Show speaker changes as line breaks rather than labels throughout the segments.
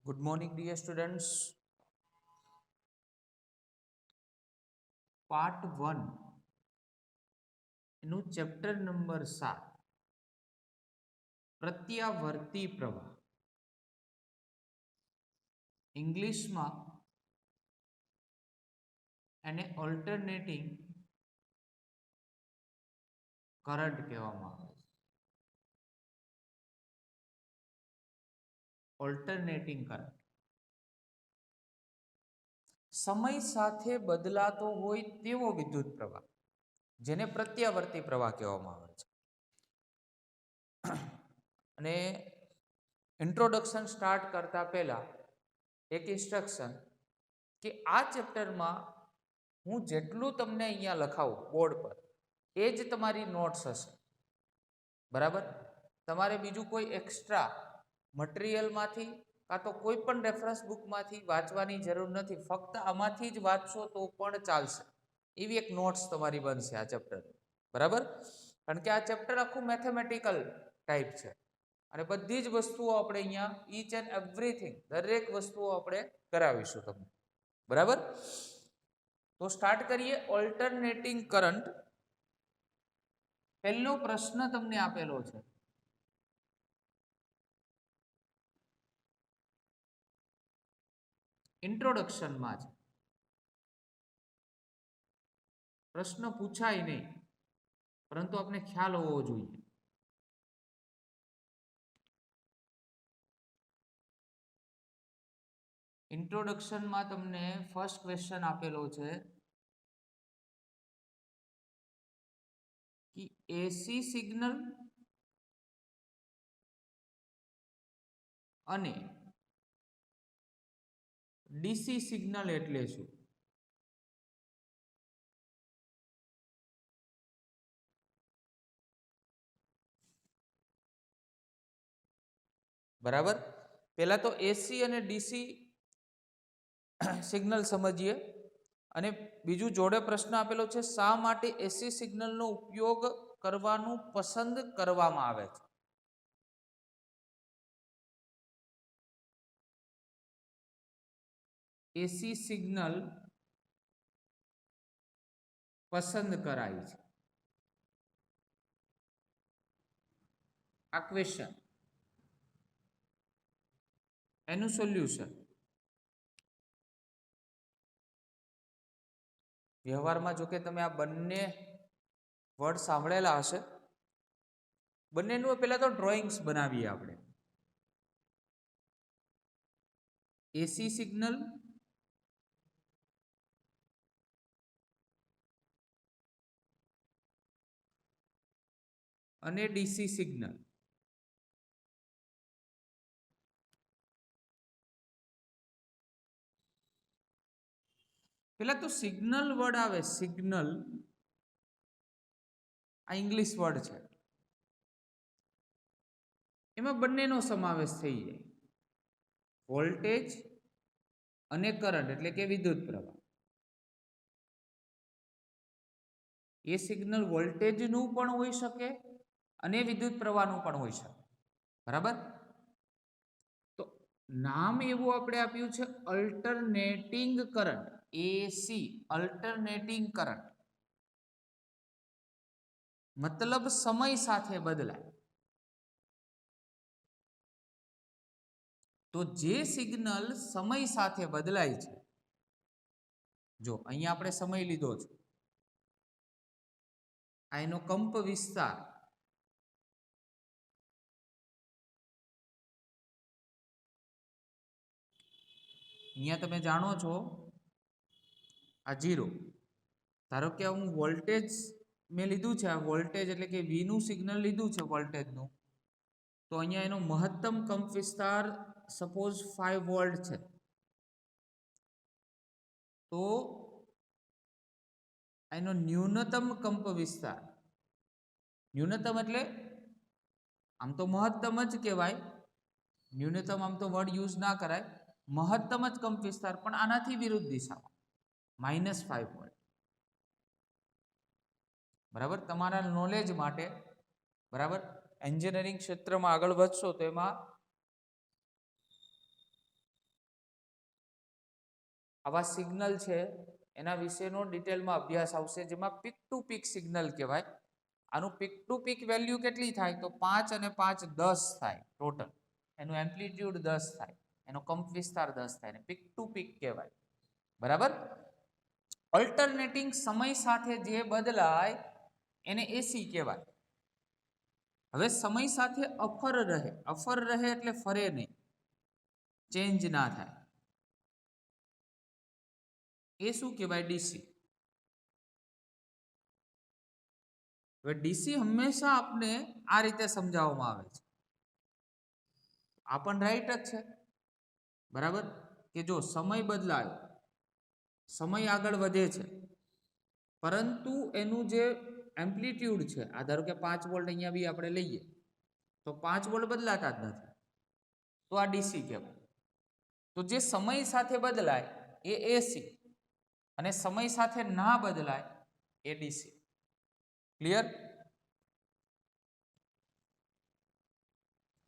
Good morning, dear students. Part 1 એનું chapter number 7 પ્રત્યાવર્તી પ્રવાહ. ઇંગ્લિશમાં એને ઓલ્ટરનેટિંગ કરંટ કહેવામાં આવે છે. ઓલ્ટરનેટિંગ કરંટ સમય સાથે બદલાતો હોય તેવો વિદ્યુત પ્રવાહ, જેને પ્રત્યાવર્તી પ્રવાહ કહેવામાં આવે છે. અને ઇન્ટ્રોડક્શન સ્ટાર્ટ કરતા પહેલા એક ઇન્સ્ટ્રક્શન કે આ ચેપ્ટરમાં હું જેટલું તમને અહીંયા લખાવું બોર્ડ પર એ જ તમારી નોટ્સ હશે. બરાબર? તમારે બીજું કોઈ એક્સ્ટ્રા મટીરિયલમાંથી કાં તો કોઈ પણ રેફરન્સ બુકમાંથી વાંચવાની જરૂર નથી. ફક્ત આમાંથી જ વાંચશો તો પણ ચાલશે. એવી એક નોટ્સ તમારી બનશે આ ચેપ્ટર. બરાબર? કારણ કે આ ચેપ્ટર આખું મેથેમેટિકલ ટાઈપ છે અને બધી જ વસ્તુઓ આપણે અહીંયા ઈચ એન્ડ એવરીથિંગ દરેક વસ્તુઓ આપણે કરાવીશું તમને. બરાબર? તો સ્ટાર્ટ કરીએ. Alternating current. પહેલો પ્રશ્ન તમને આપેલો છે. ઇન્ટ્રોડક્શનમાં છે. પ્રશ્ન પૂછાય નહીં, પરંતુ આપણે ખ્યાલ હોવો જોઈએ. ઇન્ટ્રોડક્શનમાં તમને ફર્સ્ટ ક્વેશ્ચન આપેલો છે કે એસી સિગ્નલ અને ડીસી સિગ્નલ એટલે શું? બરાબર? પહેલા તો એસી અને ડીસી સિગ્નલ સમજીએ અને બીજું જોડે પ્રશ્ન આપેલો છે, શા માટે એસી સિગ્નલનો ઉપયોગ કરવાનું પસંદ કરવામાં આવે છે? એસી સિગ્નલ પસંદ કરાય છે. આ ક્વેશ્ચન. એનું સોલ્યુશન. વ્યવહારમાં જો કે તમે આ બંને વર્ડ સાંભળેલા હશે. બંનેનું પહેલા તો ડ્રોઈંગ્સ બનાવીએ આપણે. એસી સિગ્નલ અને ડીસી સિગ્નલ. પેલા તો સિગ્નલ વર્ડ આવે. સિગ્નલ આ ઇંગ્લિશ વર્ડ છે. એમાં બંનેનો સમાવેશ થઈ જાય. વોલ્ટેજ અને કરંટ એટલે કે વિદ્યુત પ્રવાહ. એ સિગ્નલ વોલ્ટેજનું પણ હોઈ શકે અને વિદ્યુત પ્રવાહનું પણ હોઈ શકે. બરાબર? તો નામ એવું આપણે આપ્યું છે અલ્ટરનેટિંગ કરંટ. એસી અલ્ટરનેટિંગ કરંટ મતલબ સમય સાથે બદલાય. તો જે સિગ્નલ સમય સાથે બદલાય છે, જો અહીંયા આપણે સમય લીધો છે, આ એનો કંપ વિસ્તાર. અહીંયા તમે જાણો છો આ 0. ધારો કે હું વોલ્ટેજ મેં લીધું છે. આ વોલ્ટેજ એટલે કે V નું સિગ્નલ લીધું છે વોલ્ટેજનું. તો અહીંયા એનો મહત્તમ કંપ વિસ્તાર સપોઝ 5 વોલ્ટ છે. તો એનો ન્યૂનતમ કંપ વિસ્તાર, ન્યૂનતમ એટલે આમ તો મહત્તમ જ કહેવાય, ન્યૂનતમ આમ તો વર્ડ યુઝ ના કરાય, મહત્તમ જ કંપ વિસ્તાર પણ આનાથી વિરુદ્ધ દિશામાં -5 વોલ્ટ. બરાબર? તમારા નોલેજ માટે. બરાબર? એન્જિનિયરિંગ ક્ષેત્રમાં આગળ વધશો તો એમાં આવા સિગ્નલ છે એના વિશેનો ડિટેલમાં અભ્યાસ આવશે, જેમાં પીક ટુ પીક સિગ્નલ કહેવાય. આનું પીક ટુ પીક વેલ્યુ કેટલી થાય તો 5 અને 5 10 થાય ટોટલ. એનું એમ્પ્લિટ્યુડ 10 થાય, એનો કંપ વિસ્તાર 10 થાય, પીક ટુ પીક કહેવાય. બરાબર. ઓલ્ટરનેટિંગ સમય સાથે જે બદલાય એને એસી કહેવાય. હવે સમય સાથે અફર રહે એટલે ફરે નહીં, ચેન્જ ના થાય, એ શું કહેવાય? ડીસી. હવે ડીસી હંમેશા આપને આ રીતે સમજાવવામાં આવે છે. આ પણ રાઈટ જ છે. બરાબર, કે જો સમય બદલાય, સમય આગળ વધે છે, પરંતુ એનું જે એમ્પ્લિટ્યુડ છે, આ ધારો કે 5 વોલ્ટ અહીંયા બી આપણે લઈએ તો 5 વોલ્ટ બદલાતા જ નથી, તો આ ડીસી કહેવાય. તો જે સમય સાથે બદલાય એ એસી, અને સમય સાથે ના બદલાય એ ડીસી. ક્લિયર?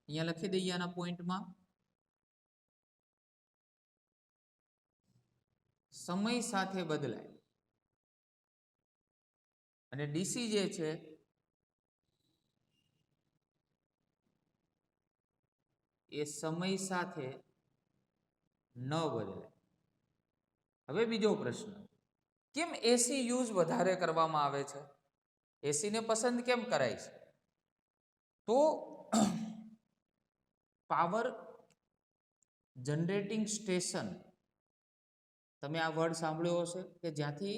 અહીંયા લખી દઈએ આના પોઈન્ટમાં, સમય સાથે બદલાય અને ડીસી જે છે એ સમય સાથે ન બદલાય. હવે બીજો પ્રશ્ન, કેમ એસી યુઝ વધારે કરવામાં આવે છે? એસીને પસંદ કેમ કરાય છે? તો પાવર જનરેટિંગ સ્ટેશન, તમે આ વર્ડ સાંભળ્યો હશે કે જ્યાંથી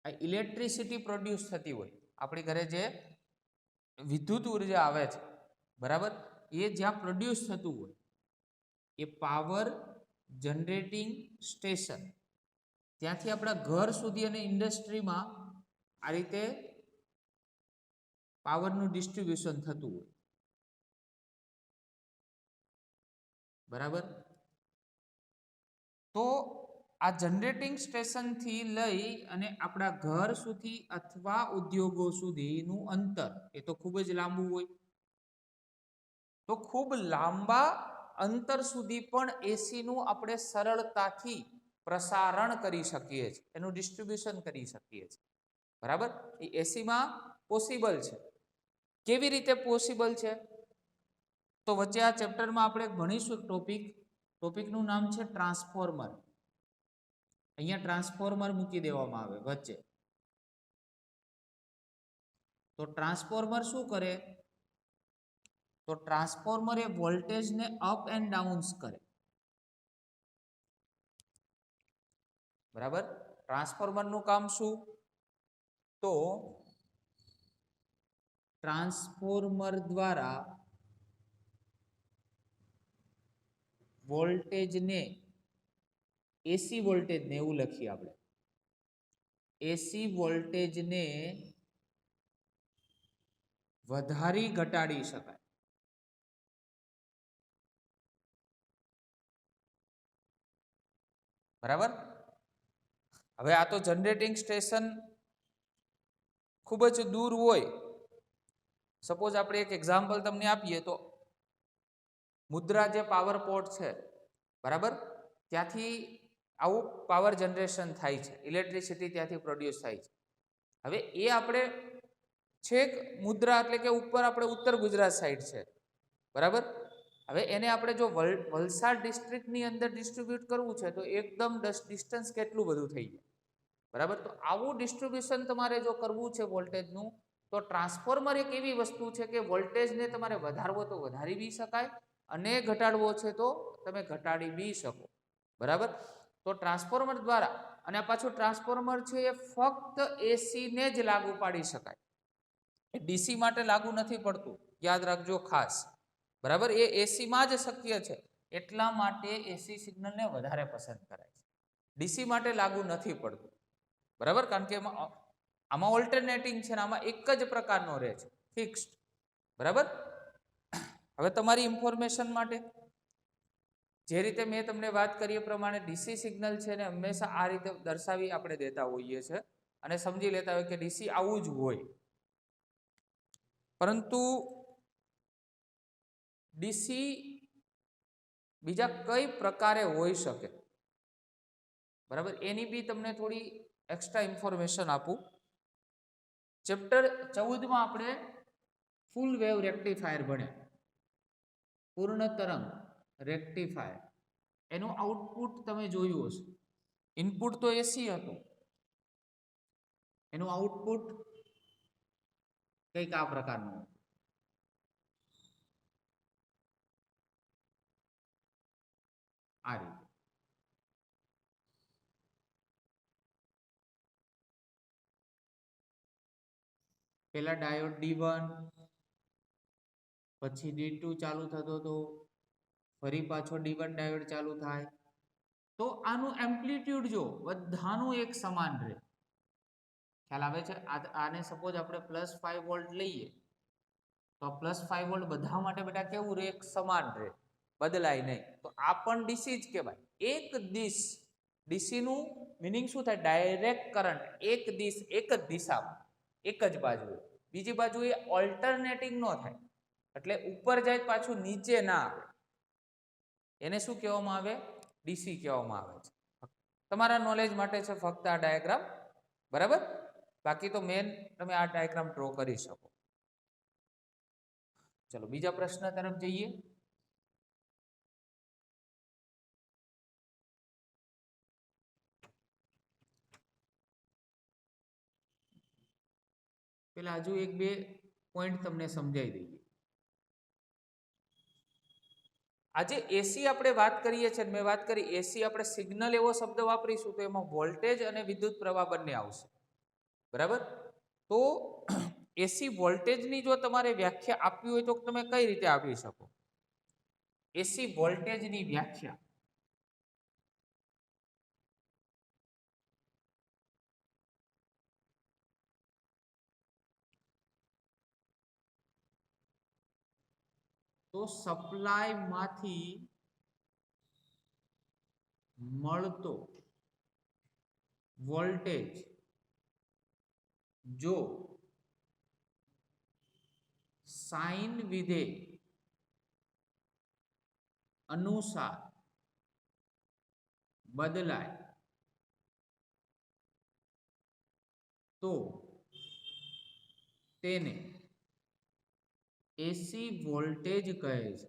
આ ઇલેક્ટ્રિસિટી પ્રોડ્યુસ થતી હોય, આપણી ઘરે જે વિદ્યુત ઉર્જા આવે છે, બરાબર, એ જ્યાં પ્રોડ્યુસ થતું હોય એ પાવર જનરેટિંગ સ્ટેશન, ત્યાંથી આપણા ઘર સુધી અને ઇન્ડસ્ટ્રીમાં આ રીતે પાવરનું ડિસ્ટ્રીબ્યુશન થતું હોય. બરાબર. તો આ જનરેટિંગ સ્ટેશનથી લઈ અને આપણા ઘર સુધી અથવા ઉદ્યોગો સુધીનું અંતર એ તો ખૂબ જ લાંબુ હોય. તો ખૂબ લાંબા અંતર સુધી પણ એસીનું આપણે સરળતાથી પ્રસારણ કરી શકીએ છીએ, એનું ડિસ્ટ્રીબ્યુશન કરી શકીએ છીએ. બરાબર, એ એસીમાં પોસિબલ છે. કેવી રીતે પોસિબલ છે? તો વચ્ચે આ ચેપ્ટરમાં આપણે ભણીશું ટોપિકનું નામ છે ટ્રાન્સફોર્મર. અહીંયા ટ્રાન્સફોર્મર મૂકી દેવામાં આવે વચ્ચે. તો ટ્રાન્સફોર્મર શું કરે? તો ટ્રાન્સફોર્મર એ વોલ્ટેજને અપ એન્ડ ડાઉન્સ કરે. બરાબર, ટ્રાન્સફોર્મરનું કામ શું? તો ટ્રાન્સફોર્મર દ્વારા વોલ્ટેજને, એસી વોલ્ટેજને, એવું લખીએ આપણે, એસી વોલ્ટેજને વધારી ઘટાડી શકાય. બરાબર. હવે આ તો જનરેટિંગ સ્ટેશન ખૂબ જ દૂર હોય. સપોઝ આપણે એક એક્ઝામ્પલ તમને આપીએ તો મુદ્રા જે પાવર પોર્ટ છે, બરાબર, ત્યાંથી આવું પાવર જનરેશન થાય છે, ઇલેક્ટ્રિસિટી ત્યાંથી પ્રોડ્યુસ થાય છે. હવે એ આપણે છેક મુદ્રા એટલે કે ઉપર આપણે ઉત્તર ગુજરાત સાઈડ છે, બરાબર. હવે એને આપણે જો વલસાડ ડિસ્ટ્રિક્ટની અંદર ડિસ્ટ્રીબ્યુટ કરવું છે તો એકદમ ડિસ્ટન્સ કેટલું બધું થઈ જાય. બરાબર, તો આવું ડિસ્ટ્રીબ્યુશન તમારે જો કરવું છે વોલ્ટેજનું, તો ટ્રાન્સફોર્મર એક એવી વસ્તુ છે કે વોલ્ટેજને તમારે વધારવો તો વધારી બી શકાય અને ઘટાડવો છે તો તમે ઘટાડી બી શકો. બરાબર, તો ટ્રાન્સફોર્મર દ્વારા, અને પાછું ટ્રાન્સફોર્મર છે એ ફક્ત એસીને જ લાગુ પાડી શકાય, ડીસી માટે લાગુ નથી પડતું, યાદ રાખજો ખાસ. બરાબર, એ એસીમાં જ શક્ય છે, એટલા માટે એસી સિગ્નલને વધારે પસંદ કરાય છે, ડીસી માટે લાગુ નથી પડતું. બરાબર, કારણ કે આમાં ઓલ્ટરનેટિંગ છે ને આમાં એક જ પ્રકારનો રહે છે, ફિક્સ્ડ. બરાબર. હવે તમારી ઇન્ફોર્મેશન માટે, જે રીતે મેં તમને વાત કરી એ પ્રમાણે ડીસી સિગ્નલ છે ને હંમેશા આ રીતે દર્શાવી આપણે દેતા હોઈએ છીએ અને સમજી લેતા હોય કે ડીસી આવું જ હોય. પરંતુ ડીસી બીજા કઈ પ્રકારે હોઈ શકે? બરાબર. એની બી તમને થોડી એક્સ્ટ્રા ઇન્ફોર્મેશન આપું. ચેપ્ટર 14 માં આપણે ફૂલ વેવ રેક્ટિફાયર ભણ્યા, પૂર્ણ તરંગ રેક્ટિફાયર. એનું આઉટપુટ તમે જોયું હશે. ઇનપુટ તો એસી હતું, એનું આઉટપુટ કંઈક આ પ્રકારનું. આ રીતે પેલા ડાયોડ D1, પછી D2 ચાલુ થતો હતો, ફરી પાછો D1 ડાયોડ ચાલુ થાય. તો આનું એમ્પ્લિટ્યુડ જો બધાનું એક સમાન રહે. ખ્યાલ આવે છે? આને સપોઝ આપણે +5 વોલ્ટ લઈએ તો +5 વોલ્ટ બધા માટે બેટા કેવું રહે? એક સમાન રહે, બદલાય નહીં. તો આ પણ ડીસી જ કહેવાય. એક દિશ, ડીસી નું મિનિંગ શું થાય? ડાયરેક્ટ કરંટ એક દિશ, એક જ દિશામાં, એક જ બાજુએ. બીજી બાજુએ ઓલ્ટરનેટિંગ ન થાય, એટલે ઉપર જાય પાછું નીચે ના આવે. એને શું કહેવામાં આવે? ડીસી કહેવામાં આવે છે. તમારા નોલેજ માટે છે ફક્ત આ ડાયાગ્રામ, બરાબર. બાકી તો મેન તમે આ ડાયાગ્રામ ડ્રો કરી શકો. ચલો બીજા પ્રશ્ન તરફ જઈએ. પેલા હજુ એક બે પોઈન્ટ તમને સમજાવી દઈએ. આજે એસી આપણે વાત કરીએ છીએ, મેં વાત કરી એસી, આપણે સિગ્નલ એવો શબ્દ વાપરીશું તો એમાં વોલ્ટેજ અને વિદ્યુત પ્રવાહ બંને આવશે, બરાબર. તો એસી વોલ્ટેજની જો તમારે વ્યાખ્યા આપવી હોય તો તમે કઈ રીતે આપી શકો? એસી વોલ્ટેજની વ્યાખ્યા તો સપ્લાય માંથી મળતો વોલ્ટેજ જો સાઇન વિધેય અનુસાર બદલાય તો તેને એસી વોલ્ટેજ કહે છે.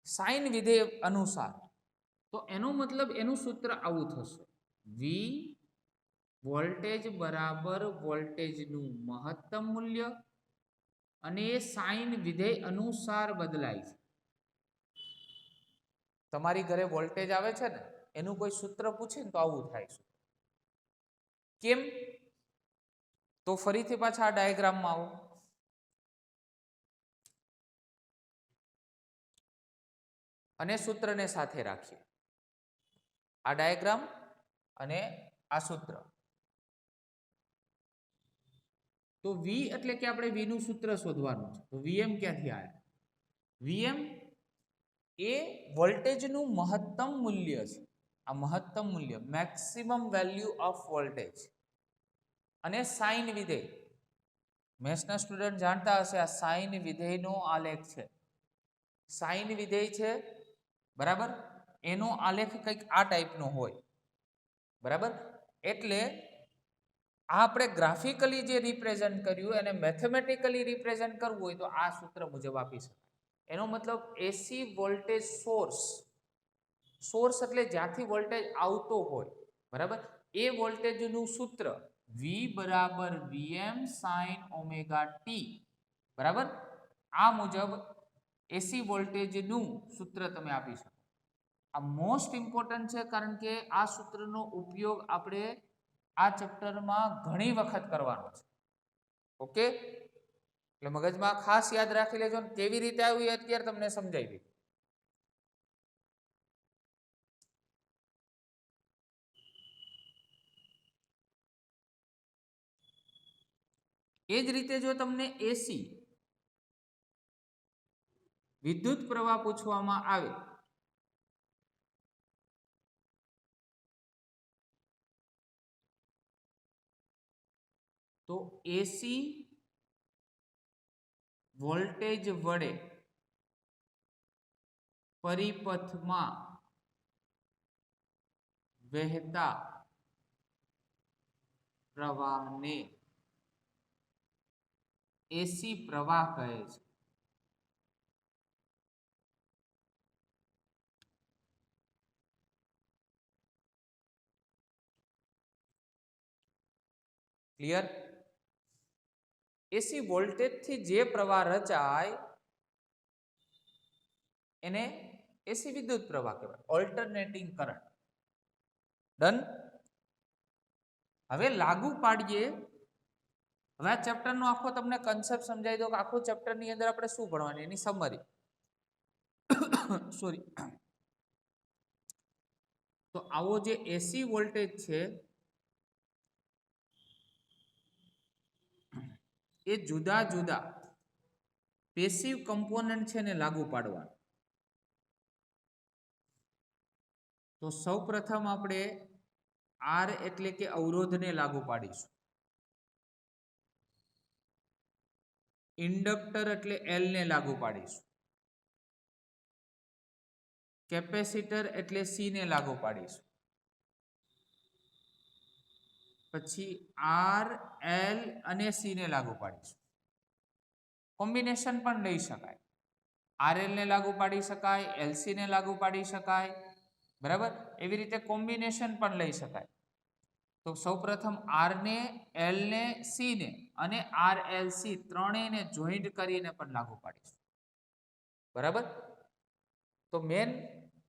સાઇન વિધેય અનુસાર, તો એનો મતલબ એનું સૂત્ર આવું થશે: વી વોલ્ટેજ બરાબર વોલ્ટેજનું મહત્તમ મૂલ્ય, અને એ સાઇન વિધેય અનુસાર બદલાય છે. તમારી ઘરે વોલ્ટેજ આવે છે ને, એનું કોઈ સૂત્ર પૂછે ને તો આવું થાય છે. કેમ? તો ફરીથી પાછા આ ડાયાગ્રામમાં આવો. અને સૂત્રને સાથે રાખીએ. આ ડાયાગ્રામ અને આ સૂત્ર. તો V એટલે કે આપણે V નું સૂત્ર શોધવાનું છે. તો Vm ક્યાંથી આવ્યા? Vm એ વોલ્ટેજનું મહત્તમ મૂલ્ય છે. આ મહત્તમ મૂલ્ય, મેક્સિમમ વેલ્યુ ઓફ વોલ્ટેજ. અને સાઇન વિધેય, મેથ્સના સ્ટુડન્ટ જાણતા હશે, આ સાઇન વિધેયનો આલેખ છે. સાઇન વિધેય છે, બરાબર. એનો આલેખ કંઈક આ ટાઈપનો હોય, બરાબર. એટલે આ આપણે ગ્રાફિકલી જે રિપ્રેઝન્ટ કર્યું અને મેથેમેટિકલી રિપ્રેઝન્ટ કરવું હોય તો આ સૂત્ર મુજબ આપી શકાય. એનો મતલબ એસી વોલ્ટેજ સોર્સ, સોર્સ એટલે જ્યાંથી વોલ્ટેજ આવતો હોય, બરાબર, એ વોલ્ટેજનું સૂત્ર V બરાબર Vm sin ઓમેગા ટી, બરાબર. આ મુજબ એસી વોલ્ટેજનું સૂત્ર તમે આપી શકો. આ મોસ્ટ ઇમ્પોર્ટન્ટ છે, કારણ કે આ સૂત્રનો ઉપયોગ આપણે આ ચેપ્ટરમાં ઘણી વખત કરવાનો છે. ઓકે, એટલે મગજમાં ખાસ યાદ રાખી લેજો. કેવી રીતે આવ્યું એ અત્યારે તમને સમજાવી દઉં. એ જ રીતે જો તમને એસી વિદ્યુત પ્રવાહ પૂછવામાં આવે તો એસી વોલ્ટેજ વડે પરિપથમાં વહેતા પ્રવાહને એસી પ્રવાહ કહે છે. ક્લિયર? એસી વોલ્ટેજ થી જે પ્રવાહ રચાય એને એસી વિદ્યુત પ્રવાહ કહેવાય, ઓલ્ટરનેટિંગ કરંટ. ડન? હવે લાગુ પાડીએ. હવે આ ચેપ્ટરનો આખો તમને કન્સેપ્ટ સમજાવી દો કે આખો ચેપ્ટરની અંદર આપણે શું ભણવાની એની સમરી. સોરી. તો આવો જે એસી વોલ્ટેજ છે એ જુદા જુદા પેસિવ કમ્પોનન્ટ છે ને લાગુ પાડવા. તો સૌપ્રથમ આપણે આર એટલે કે અવરોધને લાગુ પાડીશું. ઇન્ડક્ટર એટલે એલ ને લાગુ પાડીશું. કેપેસિટર એટલે સી ને લાગુ પાડીશું. પછી આર એલ અને સી ને લાગુ પાડીશું. કોમ્બિનેશન પણ લઈ શકાય. આર એલ ને લાગુ પાડી શકાય, એલસી ને લાગુ પાડી શકાય. બરાબર? એવી રીતે કોમ્બિનેશન પણ લઈ શકાય. તો સૌપ્રથમ આર ને, એલ ને, સી ને અને આર એલ સી ત્રણેયને જોઈન્ટ કરીને પણ લાગુ પાડીશું. બરાબર? તો મેન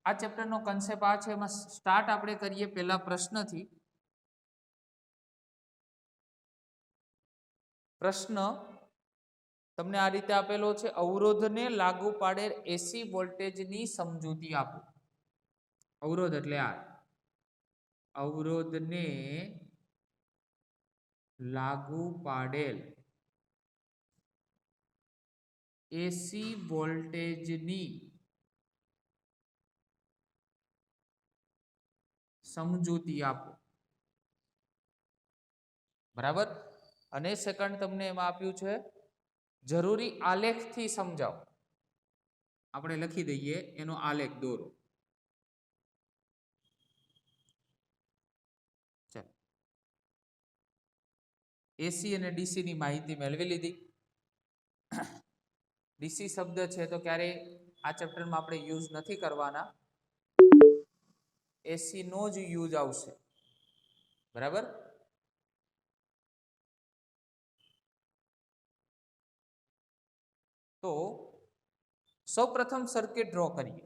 આ ચેપ્ટરનો કન્સેપ્ટ આ છે. એમાં સ્ટાર્ટ આપણે કરીએ પહેલા પ્રશ્નથી. પ્રશ્ન તમને આ રીતે આપેલો છે, અવરોધને લાગુ પાડેલ એસી વોલ્ટેજની સમજૂતી આપો. અવરોધ એટલે આ અવરોધને લાગુ પાડેલ એસી વોલ્ટેજની સમજૂતી આપો. બરાબર? અને સેકન્ડ તમને એમાં આપ્યું છે જરૂરી આલેખથી સમજાવો. આપણે લખી દઈએ એનો આલેખ દોરો. ચાલો, એસી અને ડીસી ની માહિતી મેળવી લીધી. ડીસી શબ્દ છે તો ક્યારે આ ચેપ્ટરમાં આપણે યુઝ નથી કરવાના. એસી નો જ યુઝ આવશે. બરાબર? તો સૌપ્રથમ સર્કિટ ડ્રો કરીએ.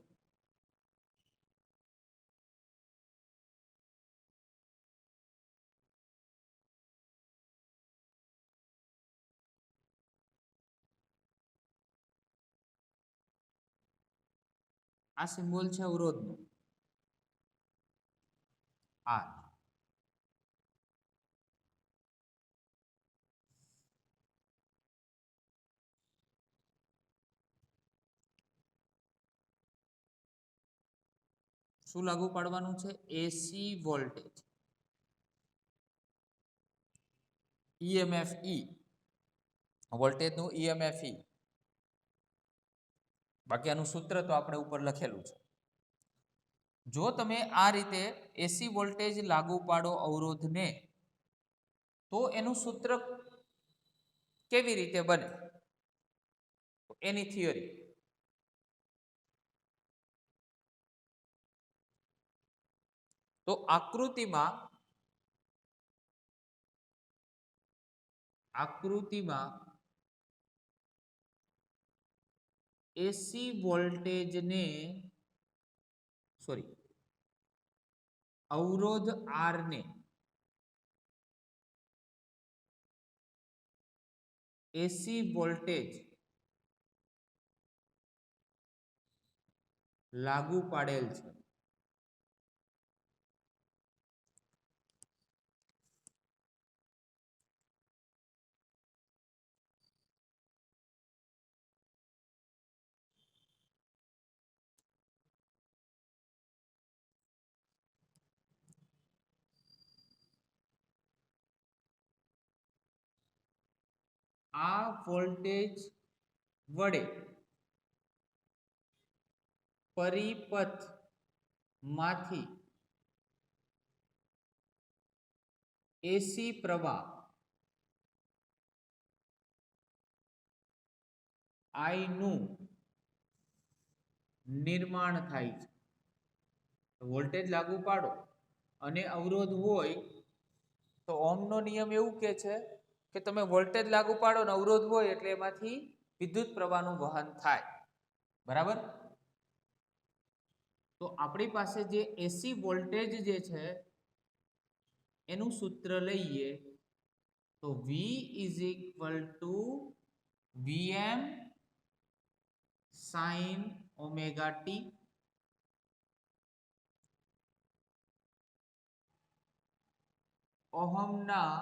આ સિમ્બોલ છે અવરોધનો, આ શું લાગુ પાડવાનું છે? AC voltage. ઈએમએફ ઈ, વોલ્ટેજનું ઈએમએફ ઈ. બાકી આનું સૂત્ર તો આપણે ઉપર લખેલું છે. જો તમે આ રીતે એસી વોલ્ટેજ લાગુ પાડો અવરોધને, તો એનું સૂત્ર કેવી રીતે બને એની થિયરી. તો આકૃતિમાં એસી વોલ્ટેજને અવરોધ આર ને એસી વોલ્ટેજ લાગુ પાડેલ છે. આ વોલ્ટેજ વડે પરિપથ માંથી એસી પ્રવાહ I નું નિર્માણ થાય છે. વોલ્ટેજ લાગુ પાડો અને અવરોધ હોય તો ઓહમનો નિયમ એવું કહે છે કે તમે વોલ્ટેજ લાગુ પાડો અને અવરોધ હોય એટલે એમાંથી વિદ્યુત પ્રવાહનું વહન થાય. બરાબર? તો આપણી પાસે જે એસી વોલ્ટેજ જે છે એનું સૂત્ર લઈએ તો V is equal to Vm sin omega t ઓહમના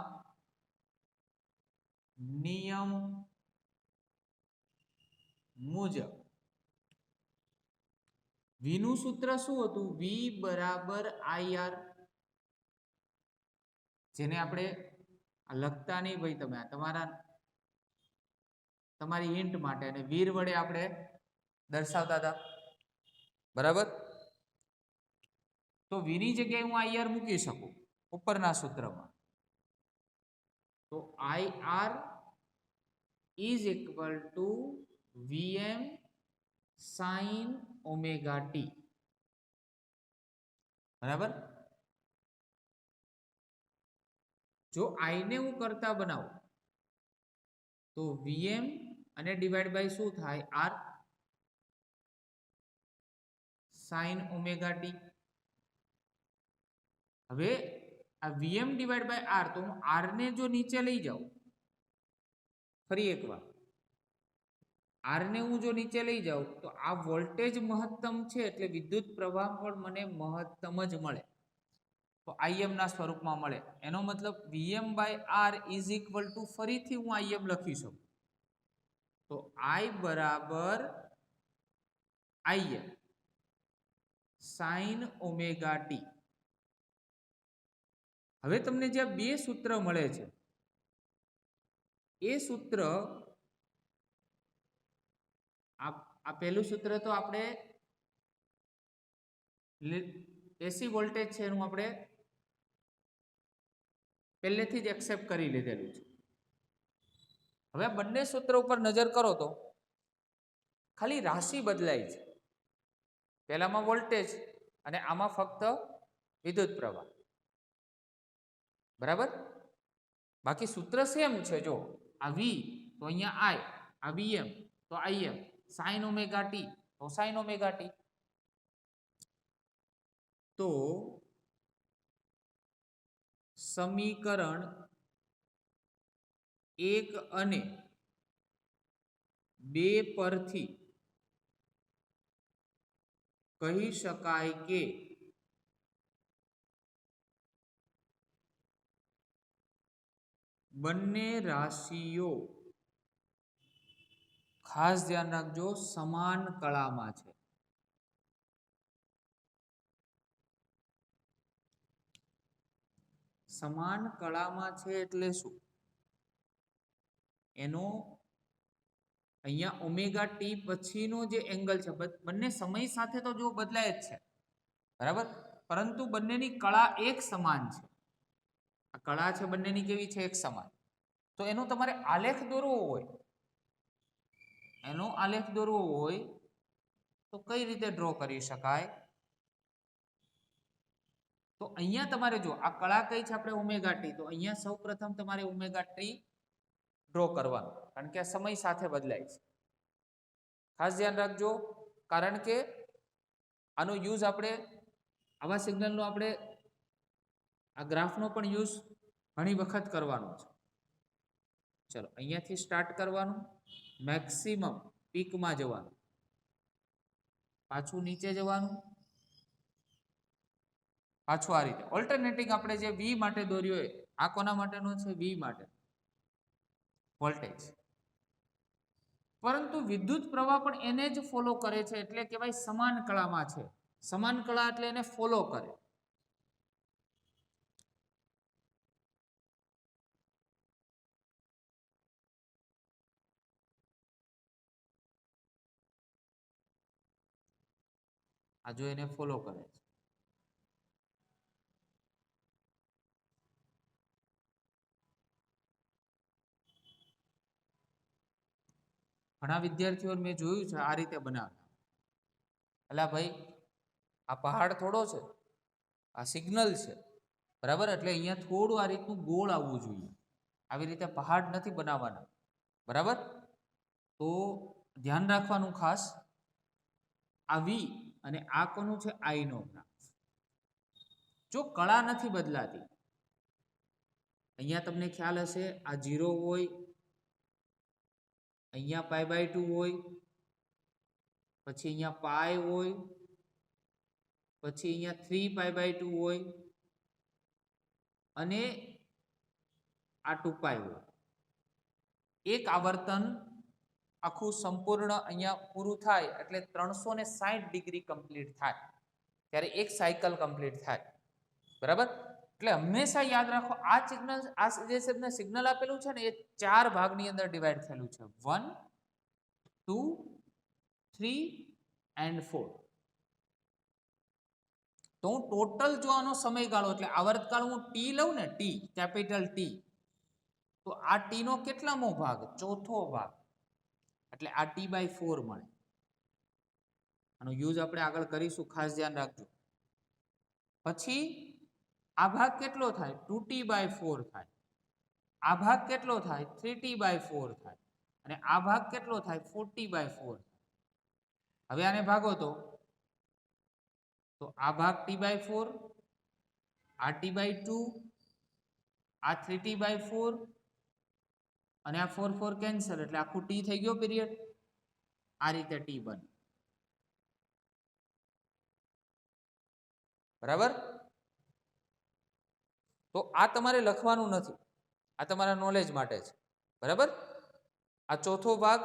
નિયમ મુજબ V નું સૂત્ર શું હતું? V બરાબર IR, જેને આપણે લખતા નહીં ભાઈ, તમે તમારી હિન્ટ માટે અને વીર વડે આપણે દર્શાવતા હતા. બરાબર? તો V ની જગ્યાએ હું IR મૂકી શકું ઉપરના સૂત્રમાં. તો IR is equal to Vm sin omega t. બરાબર? જો I ને હું કરતા બનાવું તો Vm અને ડિવાઈડ બાય શું થાય? R sin omega t. હવે આ Vm ડિવાઈડ બાય R, તો હું R ને જો નીચે લઈ જાઉં, ફરી એકવાર R ને હું જો નીચે લઈ જાઉં તો આ વોલ્ટેજ મહત્તમ છે એટલે વિદ્યુત પ્રવાહ પણ મને મહત્તમ જ મળે. તો Im ના સ્વરૂપમાં મળે. એનો મતલબ Vm by R is equal to ફરીથી હું Im લખી શકું. તો I બરાબર Im sin omega t. હવે તમને જે બે સૂત્ર મળે છે એ સૂત્ર, આ પહેલું સૂત્ર તો આપણે એસી વોલ્ટેજ છે એનું આપણે પહેલેથી જ એક્સેપ્ટ કરી લીધેલું છે. હવે બંને સૂત્ર ઉપર નજર કરો તો ખાલી રાશિ બદલાય છે. પહેલામાં વોલ્ટેજ અને આમાં ફક્ત વિદ્યુત પ્રવાહ. બરાબર? બાકી સૂત્ર સેમ છે. જો આ V તો અહીંયા I, આ Vm તો Im, sin omega t તો sin omega t. તો સમીકરણ 1 અને 2 પરથી કહી શકાય કે બંને રાશિઓ, ખાસ ધ્યાન રાખજો, સમાન કળામાં છે. સમાન કળામાં છે એટલે શું? એનો અહીંયા ઓમેગા ટી પછીનો જે એંગલ છે, બંને સમય સાથે તો જો બદલાય જ છે. બરાબર? પરંતુ બંનેની કળા એક સમાન છે. આ કળા છે બંનેની કેવી છે? એક સમાન. તો એનો તમારે આલેખ દોરવો હોય, તો કઈ રીતે ડ્રો કરી શકાય? તો અહીંયા તમારે જો આ કળા કઈ છે? આપણે ઓમેગા ટી. તો અહીંયા સૌપ્રથમ તમારે ઓમેગા ટી ડ્રો કરવાનું, કારણ કે આ સમય સાથે બદલાય છે. ખાસ ધ્યાન રાખજો, કારણ કે આનો યુઝ આપણે આવા સિગ્નલનો આપણે આ ગ્રાફનો પણ યુઝ ઘણી વખત કરવાનો છે. ચલો અહીંયાથી સ્ટાર્ટ કરવાનું, મેક્સિમમ પીકમાં જવાનું, પાછું નીચે જવાનું, પાછું આ રીતે ઓલ્ટરનેટિંગ. આપણે જે V માટે દોર્યો હોય, આ કોના માટેનો છે? V માટે વોલ્ટેજ. પરંતુ વિદ્યુત પ્રવાહ પણ એને જ ફોલો કરે છે, એટલે કહેવાય સમાન કળામાં છે. સમાન કળા એટલે એને ફોલો કરે. આ જો એને ફોલો કરે છે. ઘણા વિદ્યાર્થીઓ મેં જોયું છે આ રીતે બનાવતા. અલા ભાઈ આ પહાડ થોડો છે, આ સિગ્નલ છે, બરાબર? એટલે અહીંયા થોડું આ રીતનું ગોળ આવવું જોઈએ. આવી રીતે પહાડ નથી બનાવવાના, બરાબર? તો ધ્યાન રાખવાનું ખાસ, આ વી અને આ કોનું છે? આઈ નો ગ્રાફ. જો કળા નથી બદલાતી, અહીંયા તમને ખ્યાલ હશે આ 0 હોય, અહીંયા π/2 હોય, પછી અહીંયા પાઈ હોય, પછી અહીંયા 3π/2 હોય અને આ 2π હોય. એક આવર્તન આખું સંપૂર્ણ અહીંયા પૂરું થાય એટલે 360 ડિગ્રી કમ્પ્લીટ થાય, ત્યારે એક સાયકલ કમ્પ્લીટ થાય, બરાબર? એટલે હંમેશા યાદ રાખો આ સિગ્નલ, આ જે સિગ્નલ આપેલું છે ને એ 4 ભાગની અંદર ડિવાઈડ થયેલું છે, 1 2 3 and 4. તો હું ટોટલ જો આનો સમયગાળો એટલે આવર્તકાળ હું ટી લઉં ને, ટી કેપિટલ ટી, તો આ ટી નો કેટલામો ભાગ? ચોથો ભાગ, એટલે આ T/4 મળે. આનો યુઝ આપણે આગળ કરીશું, ખાસ ધ્યાન રાખજો. પછી આ ભાગ કેટલો થાય? 2T/4 થાય. આ ભાગ કેટલો થાય? 3T/4 થાય. અને આ ભાગ કેટલો થાય? 4T/4. હવે આને ભાગો તો આ ભાગ T/4, આ T/2, આ 3T/4 અને આ 4 4 કેન્સલ, એટલે આખું ટી થઈ ગયો પીરિયડ. આ રીતે ટી બને, બરાબર? તો આ તમારે લખવાનું નથી, આ તમારા નોલેજ માટે છે, બરાબર? આ ચોથો ભાગ,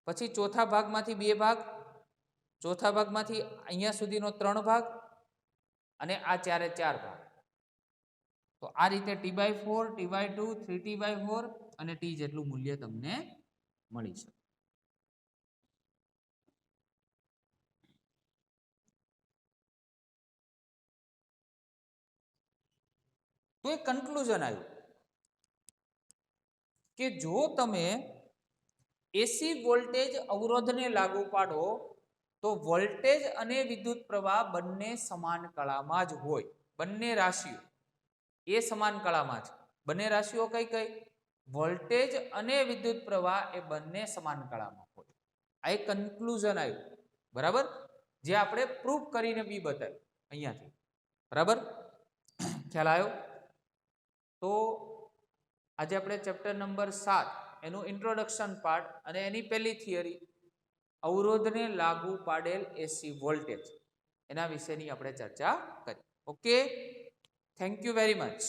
પછી ચોથા ભાગમાંથી 2 ભાગ, ચોથા ભાગમાંથી અહીંયા સુધીનો 3 ભાગ અને આ 4 ભાગ. તો આ રીતે T/4, T/2, 3T/4 અને ટી જેટલું મૂલ્ય તમને મળી શકે. તો એક કન્ક્લુઝન આવ્યું કે જો તમે એસી વોલ્ટેજ અવરોધને લાગુ પાડો તો વોલ્ટેજ અને વિદ્યુત પ્રવાહ બંને સમાન કળામાં જ હોય. બંને રાશિઓ એ સમાન કળામાં છે. બંને રાશિઓ કઈ કઈ? વોલ્ટેજ અને વિદ્યુત પ્રવાહ એ બંને સમાન કળામાં હોય. આ એક કન્ક્લુઝન આવ્યું, બરાબર? જે આપણે પ્રૂફ કરીને બી બતાવ્યું અહીંયાથી, બરાબર? ખ્યાલ આવ્યો? તો આજે આપણે ચેપ્ટર નંબર 7 એનું ઇન્ટ્રોડક્શન પાર્ટ અને એની પહેલી થિયરી અવરોધને લાગુ પાડેલ એસી વોલ્ટેજ એના વિશેની આપણે ચર્ચા કરી. Okay, thank you very much.